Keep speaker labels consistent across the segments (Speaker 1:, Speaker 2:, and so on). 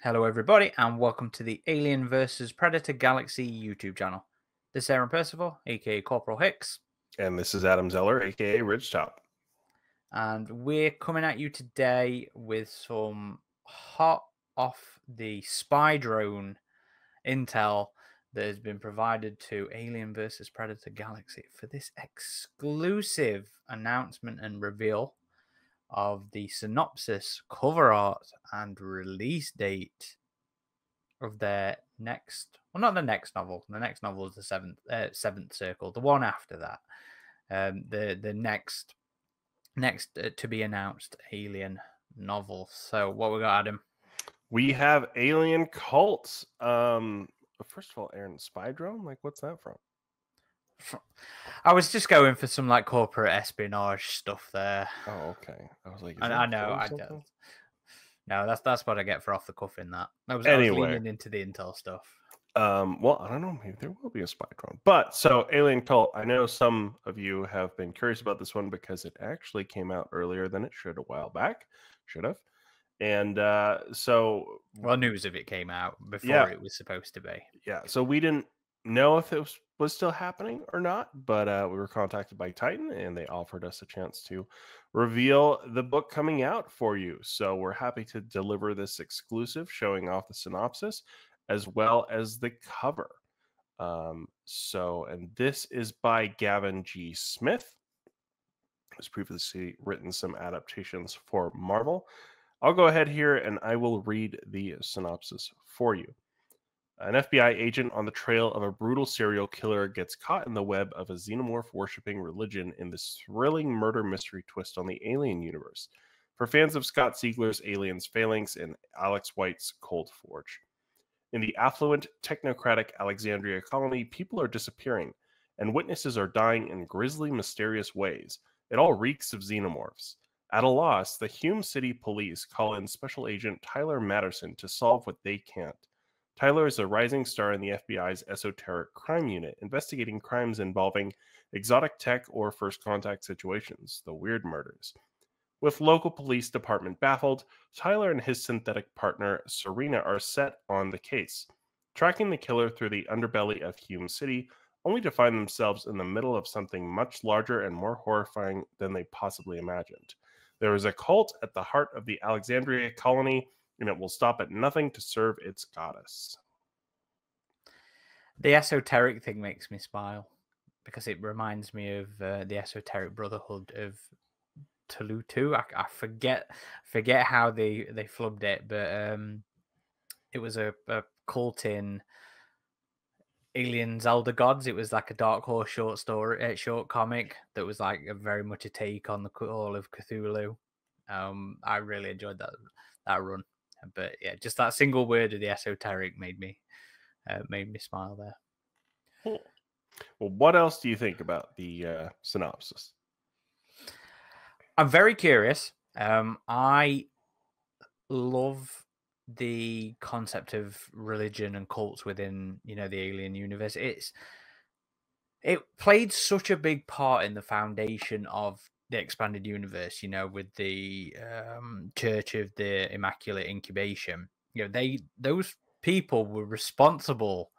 Speaker 1: Hello, everybody, and welcome to the Alien vs. Predator Galaxy YouTube channel. This is Aaron Percival, aka Corporal Hicks,
Speaker 2: And this is Adam Zeller, aka Ridgetop.
Speaker 1: and we're coming at you today with some hot off the spy drone intel that has been provided to Alien vs. Predator Galaxy for this exclusive announcement and reveal of the synopsis, cover art, and release date of their next, well, not the next novel. The next novel is the seventh circle. The one after that, the next to be announced Alien novel. So what we got, Adam?
Speaker 2: We have Alien Cults. First of all, Aaron, spy drone? Like, what's that from?
Speaker 1: I was just going for some like corporate espionage stuff there.
Speaker 2: Oh, okay. I was like, is
Speaker 1: I know, I
Speaker 2: something?
Speaker 1: don't. No, that's what I get for off the cuff in that. I was
Speaker 2: Anyway.
Speaker 1: leaning into the intel stuff.
Speaker 2: Well, I don't know. Maybe there will be a spy drone. But so Alien Cult, I know some of you have been curious about this one because it actually came out earlier than it should a while back. Should have. And
Speaker 1: well, news of it came out before it was supposed to be.
Speaker 2: Yeah, so we didn't know if it was still happening or not, but we were contacted by Titan and they offered us a chance to reveal the book coming out for you. So we're happy to deliver this exclusive, showing off the synopsis as well as the cover. And this is by Gavin G. Smith, who's previously written some adaptations for Marvel. I'll go ahead here and I will read the synopsis for you. An FBI agent on the trail of a brutal serial killer gets caught in the web of a xenomorph-worshipping religion in this thrilling murder mystery twist on the Alien universe. For fans of Scott Siegler's Aliens Phalanx and Alex White's Cold Forge. In the affluent, technocratic Alexandria Colony, people are disappearing, and witnesses are dying in grisly, mysterious ways. It all reeks of xenomorphs. At a loss, the Hume City police call in Special Agent Tyler Matterson to solve what they can't. Tyler is a rising star in the FBI's esoteric crime unit, investigating crimes involving exotic tech or first contact situations, the weird murders. With local police department baffled, Tyler and his synthetic partner, Serena, are set on the case, tracking the killer through the underbelly of Hume City, only to find themselves in the middle of something much larger and more horrifying than they possibly imagined. There is a cult at the heart of the Alexandria Colony, and it will stop at nothing to serve its goddess.
Speaker 1: The esoteric thing makes me smile because it reminds me of the esoteric brotherhood of Tulutu. I forget how they flubbed it, but it was a cult in Aliens Elder Gods. It was like a Dark Horse short comic that was like very much a take on the Call of Cthulhu. I really enjoyed that run, but yeah, just that single word of the esoteric made me smile there.
Speaker 2: Well, what else do you think about the synopsis?
Speaker 1: I'm very curious. I love the concept of religion and cults within, the Alien universe. It played such a big part in the foundation of the expanded universe, with the Church of the Immaculate Incubation. Those people were responsible,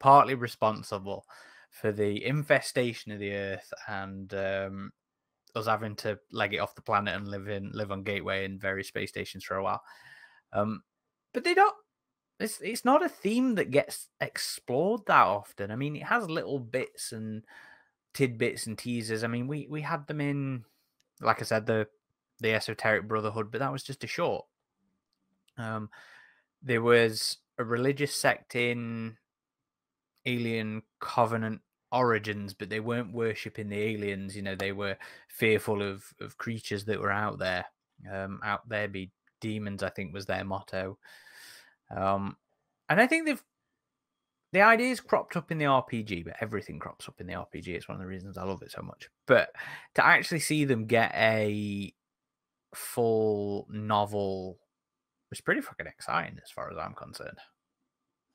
Speaker 1: partly responsible for the infestation of the Earth and us having to leg it off the planet and live on Gateway and various space stations for a while. But they don't. It's not a theme that gets explored that often. I mean, it has little bits and tidbits and teasers. I mean, we had them in, like I said, the Esoteric Brotherhood, but that was just a short. There was a religious sect in Alien Covenant Origins, but they weren't worshipping the aliens. They were fearful of creatures that were out there. Out there be demons, I think was their motto. And I think the ideas cropped up in the RPG, but everything crops up in the RPG. It's one of the reasons I love it so much. But to actually see them get a full novel was pretty fucking exciting as far as I'm concerned.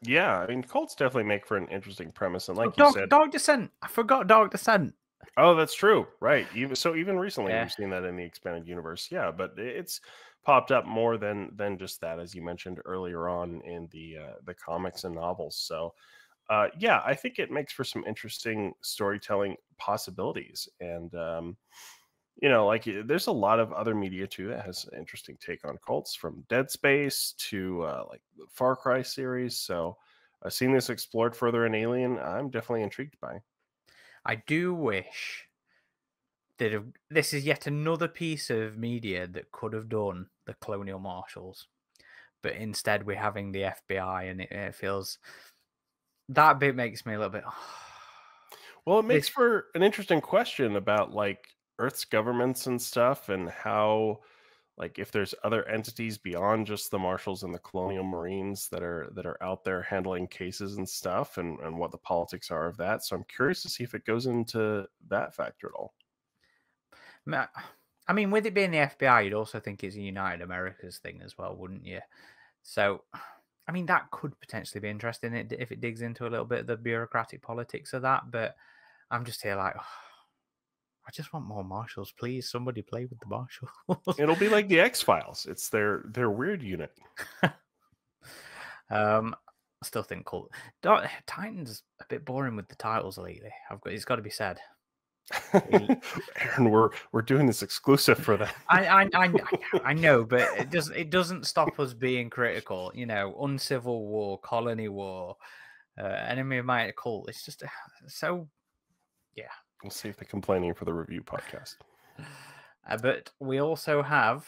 Speaker 2: Yeah, I mean, cults definitely make for an interesting premise, and like you said,
Speaker 1: Dark Descent. I forgot Dark Descent.
Speaker 2: Oh, that's true, right? Even recently, we've seen that in the expanded universe. Yeah, but it's popped up more than just that, as you mentioned earlier on in the comics and novels. So yeah, I think it makes for some interesting storytelling possibilities. And like there's a lot of other media too that has an interesting take on cults, from Dead Space to like the Far Cry series. So seeing this explored further in Alien, I'm definitely intrigued by.
Speaker 1: I do wish that this is yet another piece of media that could have done the Colonial Marshals, but instead we're having the FBI, and it feels that bit makes me a little bit.
Speaker 2: Well, it makes
Speaker 1: This
Speaker 2: for an interesting question about like Earth's governments and stuff, and how, like, if there's other entities beyond just the Marshals and the Colonial Marines that are out there handling cases and stuff, and what the politics are of that. So I'm curious to see if it goes into that factor at all.
Speaker 1: I mean, with it being the FBI, you'd also think it's a United Americas thing as well, wouldn't you? So, I mean, that could potentially be interesting if it digs into a little bit of the bureaucratic politics of that. But I'm just here like, I just want more marshals, please. Somebody play with the marshals.
Speaker 2: It'll be like the X-Files. It's their weird unit.
Speaker 1: I still think Titan's a bit boring with the titles lately. It's got to be said.
Speaker 2: Aaron, we're doing this exclusive for them.
Speaker 1: I know, but it doesn't stop us being critical. Uncivil War, Colony War, Enemy of My Cult. It's just so, yeah.
Speaker 2: We'll save the complaining for the review podcast.
Speaker 1: But we also have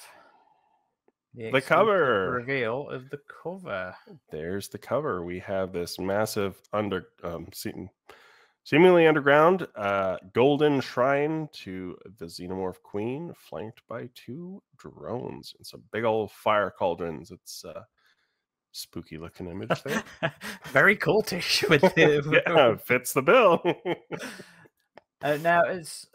Speaker 2: the cover
Speaker 1: reveal of the cover.
Speaker 2: There's the cover. We have this massive seemingly underground golden shrine to the Xenomorph Queen, flanked by 2 drones and some big old fire cauldrons. It's spooky looking image there.
Speaker 1: Very cultish with the
Speaker 2: yeah, fits the bill.
Speaker 1: Now it's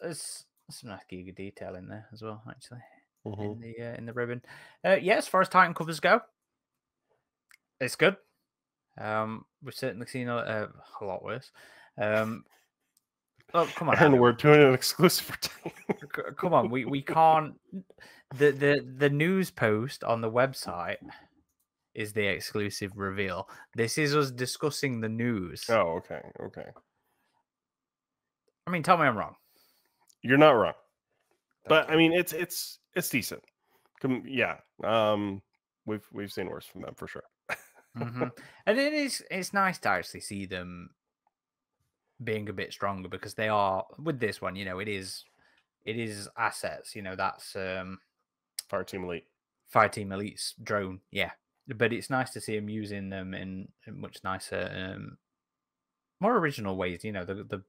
Speaker 1: some nice Giga detail in there as well, actually. In the ribbon. Yeah, as far as Titan covers go, it's good. We've certainly seen a lot worse. Oh, come on!
Speaker 2: And we're doing an exclusive for Titan.
Speaker 1: Come on, we can't. The news post on the website is the exclusive reveal. This is us discussing the news.
Speaker 2: Oh, okay.
Speaker 1: I mean, tell me I'm wrong.
Speaker 2: You're not wrong. But I mean, it's decent. Yeah. We've seen worse from them for sure.
Speaker 1: And it's nice to actually see them being a bit stronger, because they are with this one. It is assets. That's Fireteam Elite's drone. Yeah, but it's nice to see them using them in much nicer, more original ways. The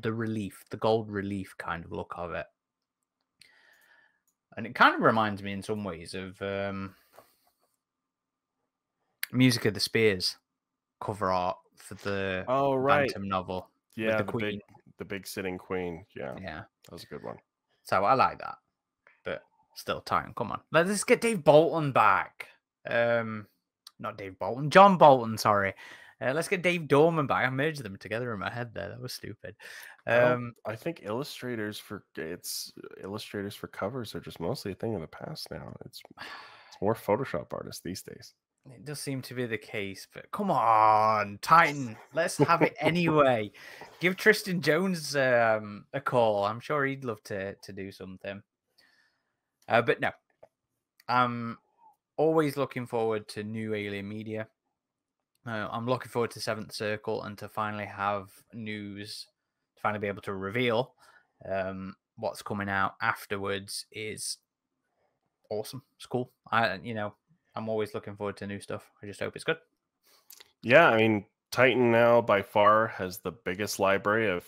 Speaker 1: relief, the gold relief kind of look of it. And it kind of reminds me in some ways of Music of the Spears cover art for the Bantam novel.
Speaker 2: Yeah, the Queen. The big sitting queen. Yeah, that was a good one.
Speaker 1: So I like that, but still, Titan. Come on, let's get Dave Bolton back. Not Dave Bolton, John Bolton. Sorry. Let's get Dave Dorman back. I merged them together in my head there. That was stupid.
Speaker 2: I think illustrators for covers are just mostly a thing of the past now. It's more Photoshop artists these days.
Speaker 1: It does seem to be the case, but come on, Titan. Let's have it anyway. Give Tristan Jones a call. I'm sure he'd love to do something. But no, I'm always looking forward to new Alien media. I'm looking forward to Seventh Circle and to finally have news, to finally be able to reveal what's coming out afterwards is awesome. It's cool. I'm always looking forward to new stuff. I just hope it's good.
Speaker 2: Yeah, I mean, Titan now by far has the biggest library of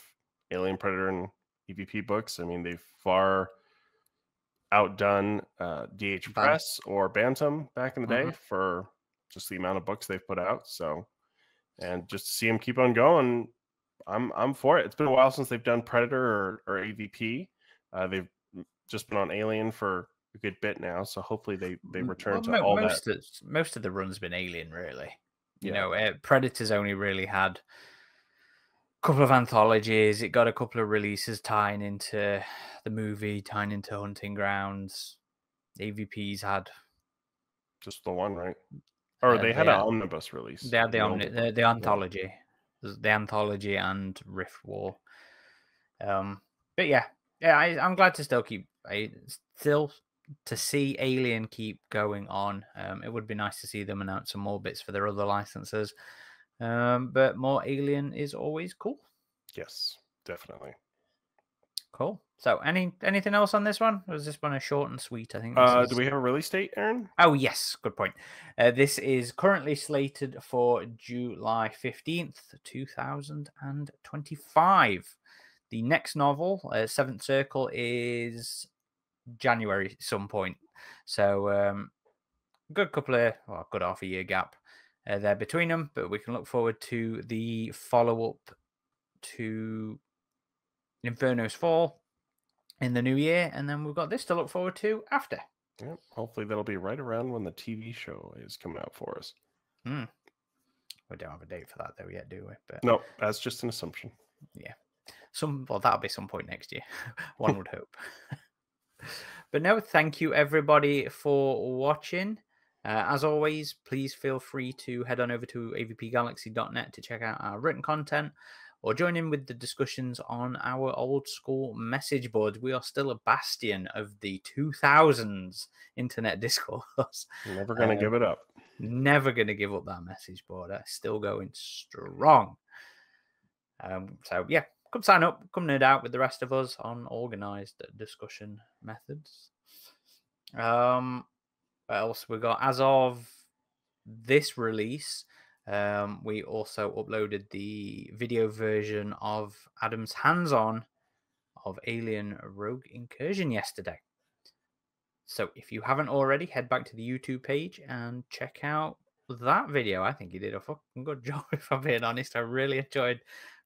Speaker 2: Alien, Predator, and AvP books. I mean, they've far outdone DH Press or Bantam back in the day for just the amount of books they've put out. So, and just to see them keep on going, I'm for it. It's been a while since they've done Predator or AvP. They've just been on Alien for a good bit now, so hopefully they return to all that.
Speaker 1: Most of the run's been Alien, really. Predator's only really had a couple of anthologies. It got a couple of releases tying into the movie, tying into Hunting Grounds. AvP's had
Speaker 2: Just the one, right? Or they had an omnibus release.
Speaker 1: They had the anthology. The anthology and Rift War. But yeah, I'm glad to still to see Alien keep going on. It would be nice to see them announce some more bits for their other licenses. But more Alien is always cool.
Speaker 2: Yes, definitely.
Speaker 1: Cool. So, anything else on this one? Or is this one a short and sweet? I think.
Speaker 2: Do we have a release date, Aaron?
Speaker 1: Oh yes, good point. This is currently slated for July 15th, 2025. The next novel, Seventh Circle, is January some point. So, good good half a year gap there between them. But we can look forward to the follow-up to Inferno's Fall in the new year, and then we've got this to look forward to after.
Speaker 2: Yep. Hopefully that'll be right around when the TV show is coming out for us.
Speaker 1: We don't have a date for that though yet, do we? But
Speaker 2: no, that's just an assumption.
Speaker 1: Yeah. That'll be some point next year. One would hope. But no, thank you everybody for watching. As always, please feel free to head on over to avpgalaxy.net to check out our written content, or join in with the discussions on our old school message boards. We are still a bastion of the 2000s internet discourse.
Speaker 2: Never going to give it up.
Speaker 1: Never going to give up that message board. Still going strong. So yeah, come sign up, come nerd out with the rest of us on organized discussion methods. What else we got? As of this release, we also uploaded the video version of Adam's hands-on of Alien Rogue Incursion yesterday. So if you haven't already, head back to the YouTube page and check out that video. I think you did a fucking good job, if I'm being honest. I really enjoyed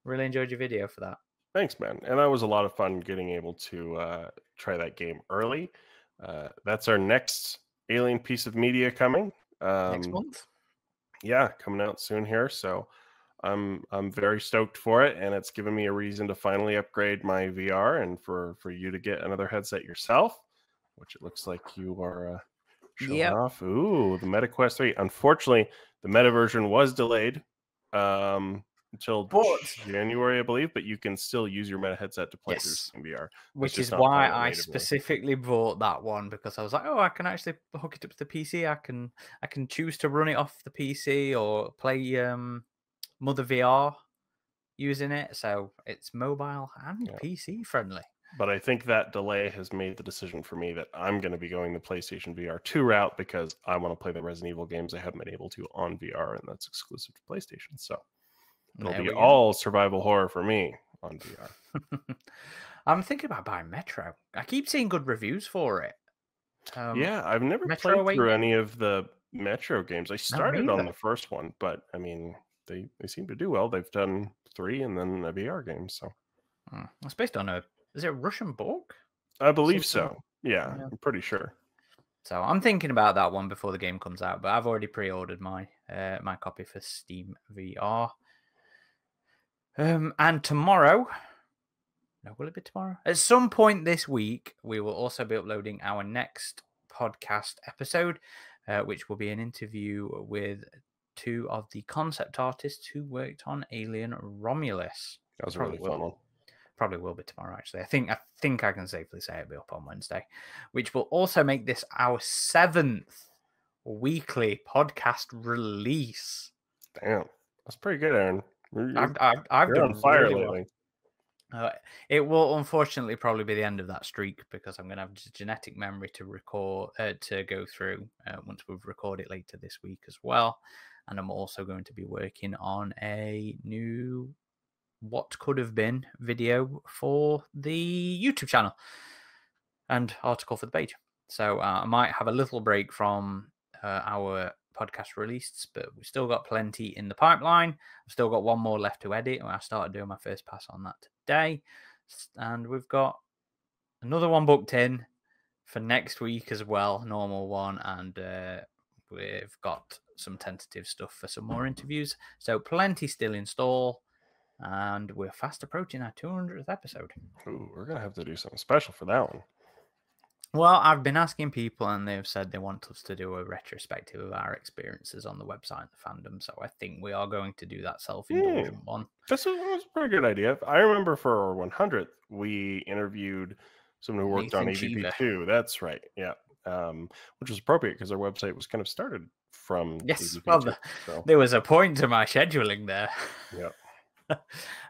Speaker 1: your video for that.
Speaker 2: Thanks, man. And that was a lot of fun getting able to try that game early. That's our next Alien piece of media coming.
Speaker 1: Next month?
Speaker 2: Yeah, coming out soon here. So I'm very stoked for it, and it's given me a reason to finally upgrade my VR and for you to get another headset yourself, which it looks like you are showing off. Ooh, the MetaQuest 3. Unfortunately, the Meta version was delayed until January, I believe, but you can still use your Meta headset to play through VR.
Speaker 1: Which is why I specifically bought that one, because I was like, oh, I can actually hook it up to the PC. I can choose to run it off the PC or play Mother VR using it. So it's mobile and PC friendly.
Speaker 2: But I think that delay has made the decision for me that I'm going to be going the PlayStation VR 2 route, because I want to play the Resident Evil games I haven't been able to on VR, and that's exclusive to PlayStation. So it'll be all survival horror for me on VR.
Speaker 1: I'm thinking about buying Metro. I keep seeing good reviews for it.
Speaker 2: Yeah, I've never played through any of the Metro games. I started on the first one, but I mean, they seem to do well. They've done 3 and then a VR game. So
Speaker 1: it's based on is it a Russian book?
Speaker 2: I believe so. Yeah, I'm pretty sure.
Speaker 1: So I'm thinking about that one before the game comes out, but I've already pre-ordered my my copy for Steam VR. And tomorrow, will it be tomorrow? At some point this week, we will also be uploading our next podcast episode, which will be an interview with 2 of the concept artists who worked on Alien Romulus.
Speaker 2: That was a really fun one.
Speaker 1: Probably will be tomorrow, actually. I think I can safely say it'll be up on Wednesday, which will also make this our 7th weekly podcast release.
Speaker 2: Damn, that's pretty good, Aaron.
Speaker 1: I've
Speaker 2: done on fire lately.
Speaker 1: It will unfortunately probably be the end of that streak, because I'm going to have genetic memory to record to go through once we've recorded later this week as well. And I'm also going to be working on a new what could have been video for the YouTube channel and article for the page. So I might have a little break from our podcast released, but we've still got plenty in the pipeline. I've still got one more left to edit. I started doing my first pass on that today, and we've got another one booked in for next week as well, normal one, and we've got some tentative stuff for some more interviews. So plenty still in store, and we're fast approaching our 200th episode.
Speaker 2: Ooh, we're gonna have to do something special for that one.
Speaker 1: Well, I've been asking people, and they've said they want us to do a retrospective of our experiences on the website and the fandom. So I think we are going to do that self-indulgent one.
Speaker 2: That's a pretty good idea. I remember for our 100th, we interviewed someone who worked on
Speaker 1: Nathan
Speaker 2: AvP
Speaker 1: Cheever.
Speaker 2: too. That's right. Yeah. Which was appropriate because our website was kind of started from
Speaker 1: Yes,
Speaker 2: AvP
Speaker 1: well,
Speaker 2: too. So
Speaker 1: there was a point to my scheduling there.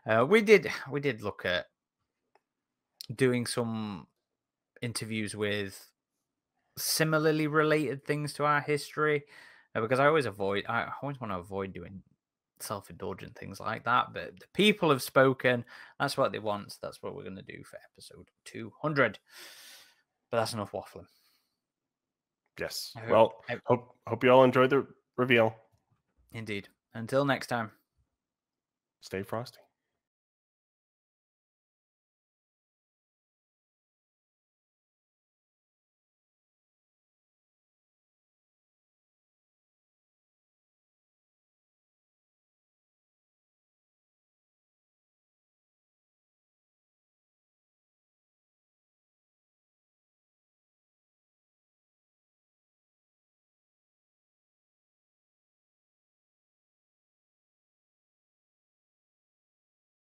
Speaker 2: yeah.
Speaker 1: We did look at doing some interviews with similarly related things to our history, because I always want to avoid doing self-indulgent things like that. But the people have spoken. That's what they want. So that's what we're going to do for episode 200. But that's enough waffling.
Speaker 2: Yes. Well, hope you all enjoyed the reveal.
Speaker 1: Indeed. Until next time.
Speaker 2: Stay frosty.